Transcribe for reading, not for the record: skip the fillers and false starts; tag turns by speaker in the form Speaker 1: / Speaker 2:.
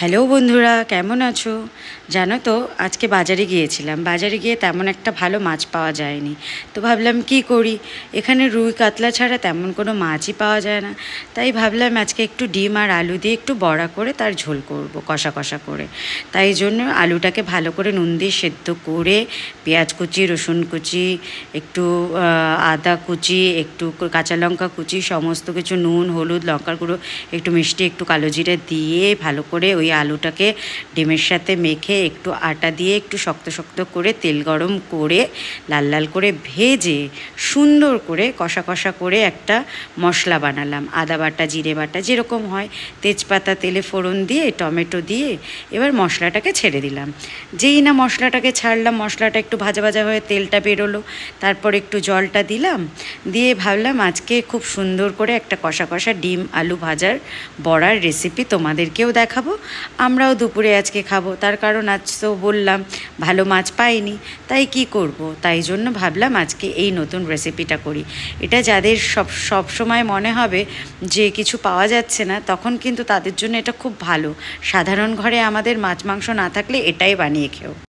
Speaker 1: Hello বন্ধুরা, কেমন আছো? জানো তো, আজকে বাজারে গিয়েছিলাম। বাজারে গিয়ে তেমন একটা ভালো মাছ পাওয়া যায়নি। তো ভাবলাম কি করি, এখানে রুই কাতলা ছাড়া তেমন কোনো মাছই পাওয়া যায় না। তাই ভাবলাম আজকে একটু ডিম আর আলু দিয়ে একটু বড়া করে তার ঝোল করব, কষা কষা করে। তাই জন্য আলুটাকে ভালো করে নুন দিয়ে সেদ্ধ করে, পেঁয়াজ কুচি, রসুন কুচি, একটু আদা কুচি, একটু কাঁচা লঙ্কা কুচি, সমস্ত কিছু নুন, হলুদ, লঙ্কার গুঁড়ো, একটু মিষ্টি, একটু কালো জিরে দিয়ে ভালো করে ওই আলুটাকে ডিমের সাথে মেখে একটু আটা দিয়ে একটু শক্ত শক্ত করে তেল গরম করে লাল লাল করে ভেজে সুন্দর করে কষা কষা করে একটা মশলা বানালাম। আদা বাটা, জিরে বাটা যেরকম হয়, তেজপাতা তেলে ফোড়ন দিয়ে টমেটো দিয়ে এবার মশলাটাকে ছেড়ে দিলাম। যেই না মশলাটাকে ছাড়লাম, মশলাটা একটু ভাজা ভাজা হয়ে তেলটা বেরোলো, তারপর একটু জলটা দিলাম, দিয়ে ভাবলাম আজকে খুব সুন্দর করে একটা কষা কষা ডিম আলু ভাজার বড়ার রেসিপি তোমাদেরকেও দেখাবো, আমরাও দুপুরে আজকে খাবো। তার কারণ আজ তো বললাম ভালো মাছ পাইনি, তাই কি করব, তাই জন্য ভাবলাম আজকে এই নতুন রেসিপিটা করি। এটা যাদের সব সময় মনে হবে যে কিছু পাওয়া যাচ্ছে না, তখন কিন্তু তাদের জন্য এটা খুব ভালো। সাধারণ ঘরে আমাদের মাছ মাংস না থাকলে এটাই বানিয়ে খেও।